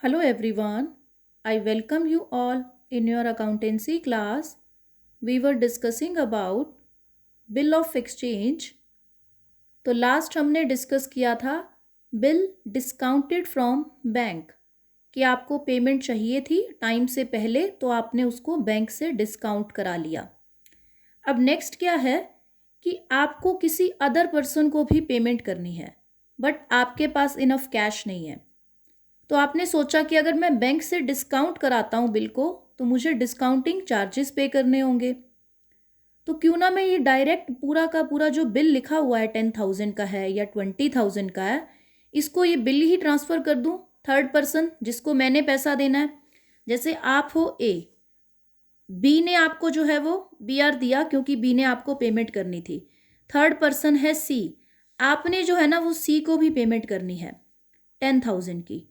Hello everyone. I welcome you all in your accountancy class. We were discussing about bill of exchange. तो last हमने discuss किया था bill discounted from bank कि आपको payment चाहिए थी टाइम से पहले तो आपने उसको बैंक से डिस्काउंट करा लिया। अब नेक्स्ट क्या है कि आपको किसी अदर पर्सन को भी पेमेंट करनी है बट आपके पास इनफ कैश नहीं है। तो आपने सोचा कि अगर मैं बैंक से डिस्काउंट कराता हूँ बिल को तो मुझे डिस्काउंटिंग चार्जेस पे करने होंगे। तो क्यों ना मैं ये डायरेक्ट पूरा का पूरा जो बिल लिखा हुआ है 10,000 का है या 20,000 का है, इसको ये बिल ही ट्रांसफ़र कर दूँ थर्ड पर्सन जिसको मैंने पैसा देना है। जैसे आप हो ए, बी ने आपको जो है वो BR दिया क्योंकि बी ने आपको पेमेंट करनी थी। थर्ड पर्सन है सी, आपने जो है ना वो सी को भी पेमेंट करनी है 10,000 की,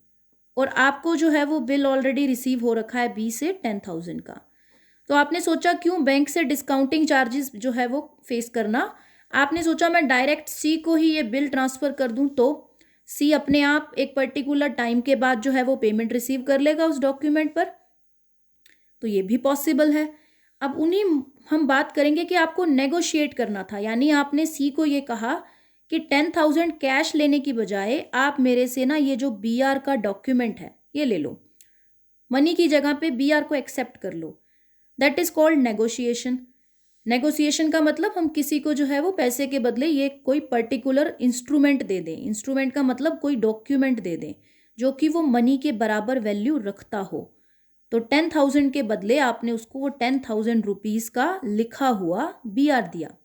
और आपको जो है वो बिल ऑलरेडी रिसीव हो रखा है बी से 10,000 का। तो आपने सोचा क्यों बैंक से डिस्काउंटिंग चार्जेस जो है वो फेस करना, आपने सोचा मैं डायरेक्ट सी को ही ये बिल ट्रांसफ़र कर दूं तो सी अपने आप एक पर्टिकुलर टाइम के बाद जो है वो पेमेंट रिसीव कर लेगा उस डॉक्यूमेंट पर। तो ये भी पॉसिबल है। अब उन्हीं हम बात करेंगे कि आपको नेगोशिएट करना था, यानी आपने सी को ये कहा कि 10,000 कैश लेने की बजाय आप मेरे से ना ये जो BR का डॉक्यूमेंट है ये ले लो, मनी की जगह पे BR को एक्सेप्ट कर लो। That is called negotiation. Negotiation का मतलब हम किसी को जो है वो पैसे के बदले ये कोई पर्टिकुलर इंस्ट्रूमेंट दे दें। इंस्ट्रूमेंट का मतलब कोई डॉक्यूमेंट दे दें जो कि वो मनी के बराबर वैल्यू रखता हो। तो 10,000 के बदले आपने उसको वो 10,000 रुपीज़ का लिखा हुआ BR दिया।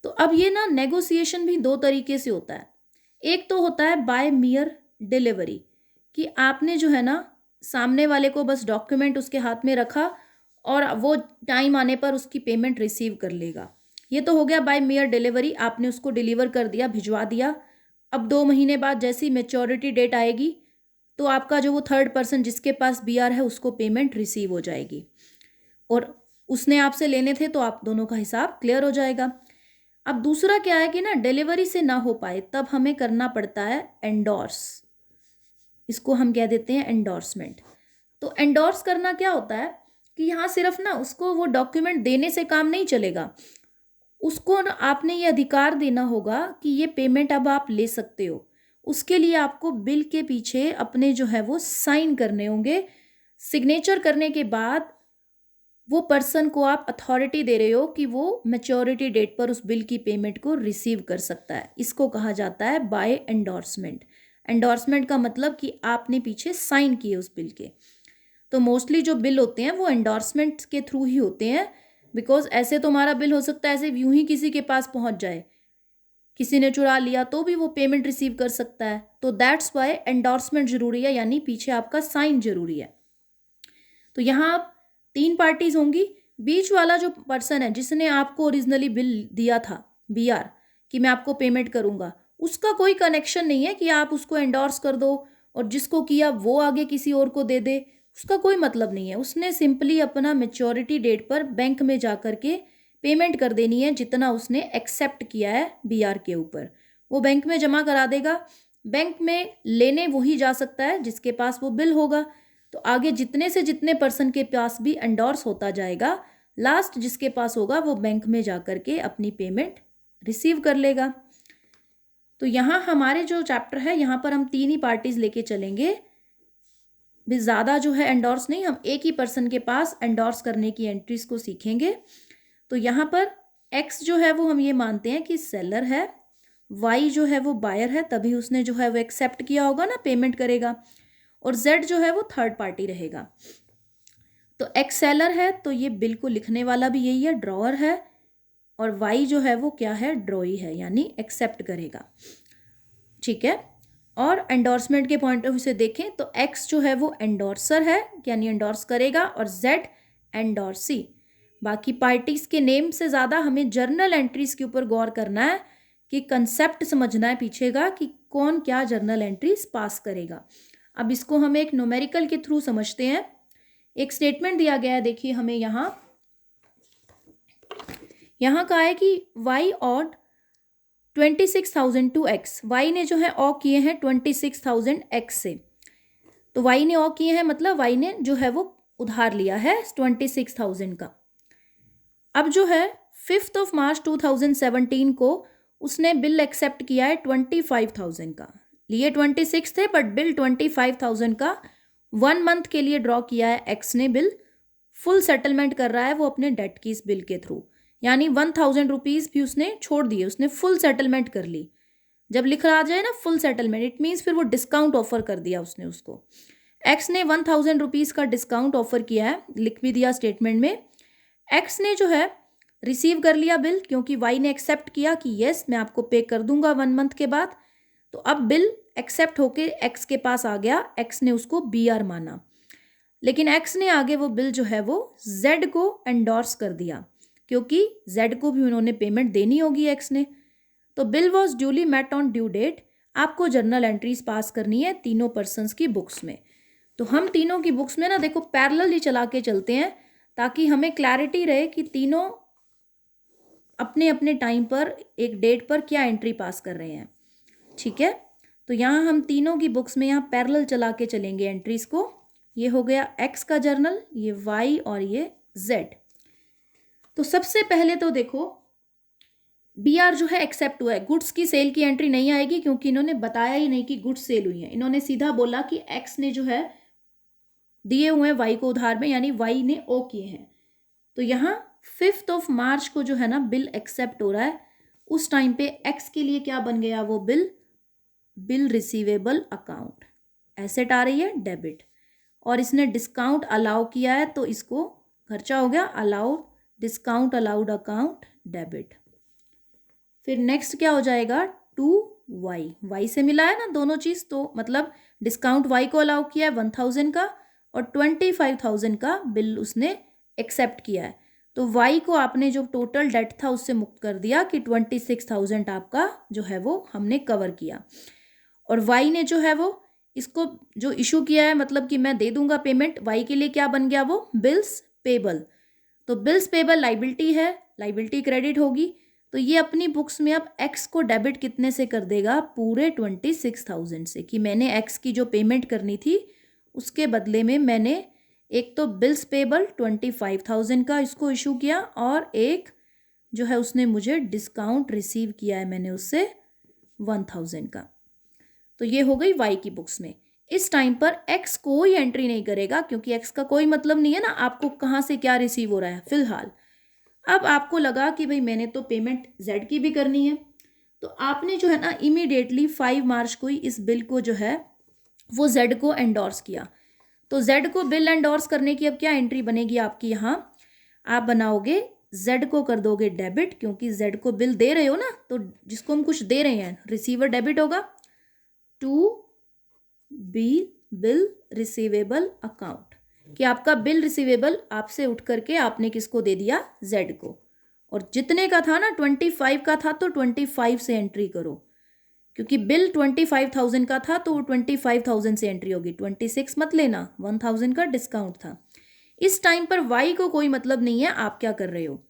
तो अब ये ना नेगोशिएशन भी दो तरीके से होता है। एक तो होता है बाय मियर डिलीवरी, कि आपने जो है ना सामने वाले को बस डॉक्यूमेंट उसके हाथ में रखा और वो टाइम आने पर उसकी पेमेंट रिसीव कर लेगा। ये तो हो गया बाय मियर डिलीवरी, आपने उसको डिलीवर कर दिया, भिजवा दिया। अब 2 महीने बाद जैसी मैच्योरिटी डेट आएगी तो आपका जो वो थर्ड पर्सन जिसके पास BR है उसको पेमेंट रिसीव हो जाएगी और उसने आपसे लेने थे तो आप दोनों का हिसाब क्लियर हो जाएगा। अब दूसरा क्या है कि ना डिलीवरी से ना हो पाए तब हमें करना पड़ता है एंडोर्स। इसको हम कह देते हैं एंडोर्समेंट। तो एंडोर्स करना क्या होता है कि यहाँ सिर्फ ना उसको वो डॉक्यूमेंट देने से काम नहीं चलेगा, उसको ना आपने ये अधिकार देना होगा कि ये पेमेंट अब आप ले सकते हो। उसके लिए आपको बिल के पीछे अपने जो है वो साइन करने होंगे। सिग्नेचर करने के बाद वो पर्सन को आप अथॉरिटी दे रहे हो कि वो मैच्योरिटी डेट पर उस बिल की पेमेंट को रिसीव कर सकता है। इसको कहा जाता है बाय एंडोर्समेंट। एंडोर्समेंट का मतलब कि आपने पीछे साइन किए उस बिल के। तो मोस्टली जो बिल होते हैं वो एंडोर्समेंट के थ्रू ही होते हैं, बिकॉज ऐसे तो हमारा बिल हो सकता है ऐसे यूं ही किसी के पास पहुंच जाए, किसी ने चुरा लिया तो भी वो पेमेंट रिसीव कर सकता है। तो दैट्स वाई एंडोर्समेंट जरूरी है, यानी पीछे आपका साइन जरूरी है। तो यहाँ आप 3 पार्टीज होंगी। बीच वाला जो पर्सन है जिसने आपको ओरिजिनली बिल दिया था BR कि मैं आपको पेमेंट करूंगा, उसका कोई कनेक्शन नहीं है कि आप उसको एंडोर्स कर दो और जिसको किया वो आगे किसी और को दे दे, उसका कोई मतलब नहीं है। उसने सिंपली अपना मेच्योरिटी डेट पर बैंक में जा कर के पेमेंट कर देनी है, जितना उसने एक्सेप्ट किया है BR के ऊपर वो बैंक में जमा करा देगा। बैंक में लेने वही जा सकता है जिसके पास वो बिल होगा। तो आगे जितने से जितने पर्सन के पास भी एंडोर्स होता जाएगा, लास्ट जिसके पास होगा वो बैंक में जा कर के अपनी पेमेंट रिसीव कर लेगा। तो यहाँ हमारे जो चैप्टर है यहाँ पर हम 3 ही पार्टीज लेके चलेंगे, भी ज़्यादा जो है एंडोर्स नहीं, हम एक ही पर्सन के पास एंडोर्स करने की एंट्रीज को सीखेंगे। तो यहाँ पर एक्स जो है वो हम ये मानते हैं कि सेलर है, वाई जो है वो बायर है, तभी उसने जो है वो एक्सेप्ट किया होगा ना, पेमेंट करेगा, और जेड जो है वो थर्ड पार्टी रहेगा। तो एक्स सेलर है तो ये बिल को लिखने वाला भी यही है, ड्रॉअर है, और वाई जो है वो क्या है, ड्रॉई है, यानी एक्सेप्ट करेगा। ठीक है। और एंडोर्समेंट के पॉइंट ऑफ व्यू से देखें तो एक्स जो है वो एंडोर्सर है, यानी एंडोर्स करेगा, और जेड एंडोर्सी। बाकी पार्टीज के नेम से ज़्यादा हमें जर्नल एंट्रीज के ऊपर गौर करना है कि कंसेप्ट समझना है पीछे का कि कौन क्या जर्नल एंट्रीज पास करेगा। अब इसको हम एक न्यूमेरिकल के थ्रू समझते हैं। एक स्टेटमेंट दिया गया है, देखिए हमें यहाँ का है कि y owed 26,000 to x। Y ने जो है ऑ किए हैं 26,000 x से। तो वाई ने ओ किए हैं, मतलब वाई ने जो है वो उधार लिया है 26,000 का। अब जो है 5 मार्च 2017 को उसने बिल एक्सेप्ट किया है 25,000 का। लिए 26 थे बट बिल 25,000 का 1 मंथ के लिए ड्रॉ किया है एक्स ने बिल। फुल सेटलमेंट कर रहा है वो अपने डेट की इस बिल के थ्रू, यानी 1,000 रुपीज़ भी उसने छोड़ दिए, उसने फुल सेटलमेंट कर ली। जब लिखा आ जाए ना फुल सेटलमेंट, इट मीन्स फिर वो डिस्काउंट ऑफर कर दिया उसने उसको। एक्स ने 1,000 रुपीज़ का डिस्काउंट ऑफर किया है, लिख भी दिया स्टेटमेंट में। एक्स ने जो है रिसीव कर लिया बिल, क्योंकि वाई ने एक्सेप्ट किया कि येस मैं आपको पे कर दूंगा 1 मंथ के बाद। तो अब बिल एक्सेप्ट होके एक्स के पास आ गया, एक्स ने उसको BR माना। लेकिन एक्स ने आगे वो बिल जो है वो जेड को एंडोर्स कर दिया, क्योंकि जेड को भी उन्होंने पेमेंट देनी होगी एक्स ने। तो bill was duly met on due date. आपको जर्नल एंट्रीज पास करनी है तीनों पर्सनस की बुक्स में। तो हम तीनों की बुक्स में ना देखो पैरेलल ही चला के चलते हैं, ताकि हमें क्लैरिटी रहे कि तीनों अपने अपने टाइम पर एक डेट पर क्या एंट्री पास कर रहे हैं। ठीक है, तो यहाँ हम तीनों की बुक्स में यहाँ पैरेलल चला के चलेंगे एंट्रीज को। ये हो गया एक्स का जर्नल, ये वाई और ये जेड। तो सबसे पहले तो देखो BR जो है एक्सेप्ट हुआ है, गुड्स की सेल की एंट्री नहीं आएगी क्योंकि इन्होंने बताया ही नहीं कि गुड्स सेल हुई है। इन्होंने सीधा बोला कि एक्स ने जो है दिए हुए हैं वाई को उधार में, यानी वाई ने ओ किए हैं। तो यहाँ 5 मार्च को जो है ना बिल एक्सेप्ट हो रहा है, उस टाइम पे एक्स के लिए क्या बन गया वो bill, bill receivable account. Asset आ रही है डेबिट, और इसने डिस्काउंट अलाउ किया है तो इसको खर्चा हो गया allowed, discount allowed account debit. फिर नेक्स्ट क्या हो जाएगा, टू वाई, वाई से मिला है ना दोनों चीज़, तो मतलब डिस्काउंट वाई को अलाउ किया है 1,000 का, और 25,000 का बिल उसने एक्सेप्ट किया है। तो वाई को आपने जो टोटल डेट था उससे मुक्त कर दिया कि 26,000 आपका जो है वो हमने कवर किया। और वाई ने जो है वो इसको जो इशू किया है, मतलब कि मैं दे दूंगा पेमेंट, वाई के लिए क्या बन गया वो बिल्स पेबल। तो बिल्स पेबल लाइबिलिटी है, लाइबिलिटी क्रेडिट होगी। तो ये अपनी बुक्स में अब एक्स को डेबिट कितने से कर देगा, पूरे 26,000 से, कि मैंने एक्स की जो पेमेंट करनी थी उसके बदले में मैंने एक तो बिल्स पेबल 25,000 का इसको इशू किया, और एक जो है उसने मुझे डिस्काउंट रिसीव किया है मैंने उससे 1,000 का। तो ये हो गई वाई की बुक्स में। इस टाइम पर एक्स कोई एंट्री नहीं करेगा, क्योंकि एक्स का कोई मतलब नहीं है ना आपको कहाँ से क्या रिसीव हो रहा है फिलहाल। अब आपको लगा कि भाई मैंने तो पेमेंट जेड की भी करनी है, तो आपने जो है ना इमीडिएटली 5 मार्च को ही इस बिल को जो है वो जेड को एंडोर्स किया। तो जेड को बिल एंडोर्स करने की अब क्या एंट्री बनेगी आपकी, यहाँ आप बनाओगे जेड को कर दोगे डेबिट, क्योंकि जेड को बिल दे रहे हो ना, तो जिसको हम कुछ दे रहे हैं रिसीवर डेबिट होगा, to B bill receivable account, कि आपका बिल रिसीवेबल आपसे उठ करके आपने किसको दे दिया, जेड को। और जितने का था ना 25 का था तो 25 से एंट्री करो, क्योंकि बिल 25,000 का था तो वो 25,000 से एंट्री होगी, 26 मत लेना, 1,000 का डिस्काउंट था। इस टाइम पर वाई को कोई मतलब नहीं है आप क्या कर रहे हो।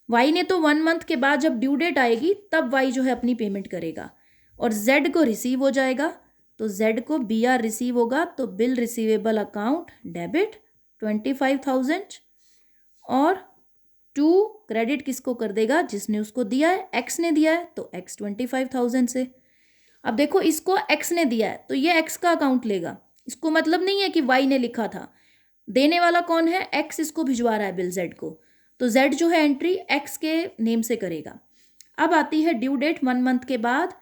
वाई ने तो 1 मंथ के बाद जब ड्यू डेट आएगी तब वाई जो है अपनी पेमेंट करेगा, और जेड को रिसीव हो जाएगा। तो जेड को BR रिसीव होगा, तो बिल रिसीवेबल अकाउंट डेबिट 25,000, और टू क्रेडिट किसको कर देगा, जिसने उसको दिया है, एक्स ने दिया है तो एक्स 25,000 से। अब देखो इसको एक्स ने दिया है तो ये एक्स का अकाउंट लेगा, इसको मतलब नहीं है कि वाई ने लिखा था, देने वाला कौन है, एक्स इसको भिजवा रहा है बिल जेड को, तो जेड जो है एंट्री एक्स के नेम से करेगा। अब आती है ड्यू डेट 1 मंथ के बाद,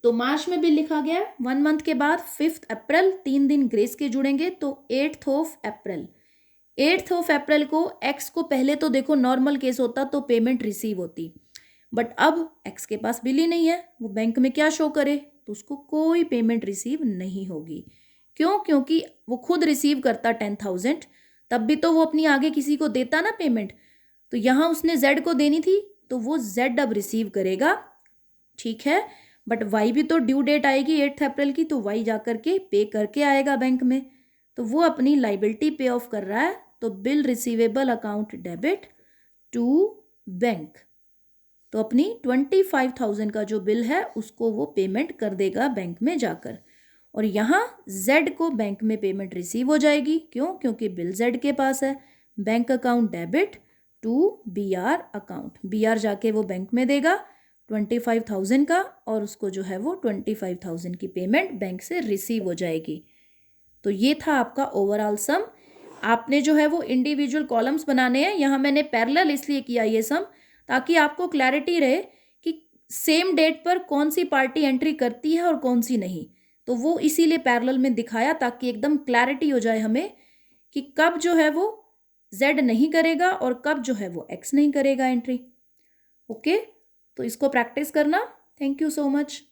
तो मार्च में बिल लिखा गया 1 मंथ के बाद 5 अप्रैल, 3 दिन ग्रेस के जुड़ेंगे तो 8 अप्रैल। 8 अप्रैल को एक्स को पहले तो देखो नॉर्मल केस होता तो पेमेंट रिसीव होती, बट अब एक्स के पास बिल ही नहीं है, वो बैंक में क्या शो करे, तो उसको कोई पेमेंट रिसीव नहीं होगी। क्यों, क्योंकि वो खुद रिसीव करता 10,000, तब भी तो वो अपनी आगे किसी को देता ना पेमेंट, तो यहाँ उसने जेड को देनी थी तो वो जेड अब रिसीव करेगा। ठीक है, बट वाई भी तो ड्यू डेट आएगी 8 अप्रैल की, तो वाई जा करके पे करके आएगा बैंक में, तो वो अपनी लाइबिलिटी पे ऑफ कर रहा है, तो bill receivable account debit to bank, तो अपनी 25,000 का जो बिल है उसको वो पेमेंट कर देगा बैंक में जाकर। और यहाँ Z को बैंक में पेमेंट रिसीव हो जाएगी। क्यों? क्योंकि बिल Z के पास है। Bank account debit to BR अकाउंट। BR जाके वो बैंक में देगा 25,000 का और उसको जो है वो 25,000 की पेमेंट बैंक से रिसीव हो जाएगी। तो ये था आपका ओवरऑल सम। आपने जो है वो इंडिविजुअल कॉलम्स बनाने हैं। यहाँ मैंने पैरेलल इसलिए किया ये सम ताकि आपको क्लैरिटी रहे कि सेम डेट पर कौन सी पार्टी एंट्री करती है और कौन सी नहीं। तो वो इसीलिए पैरेलल में दिखाया ताकि एकदम क्लैरिटी हो जाए हमें कि कब जो है वो Z नहीं करेगा और कब जो है वो X नहीं करेगा एंट्री। ओके, तो इसको प्रैक्टिस करना। Thank you so much.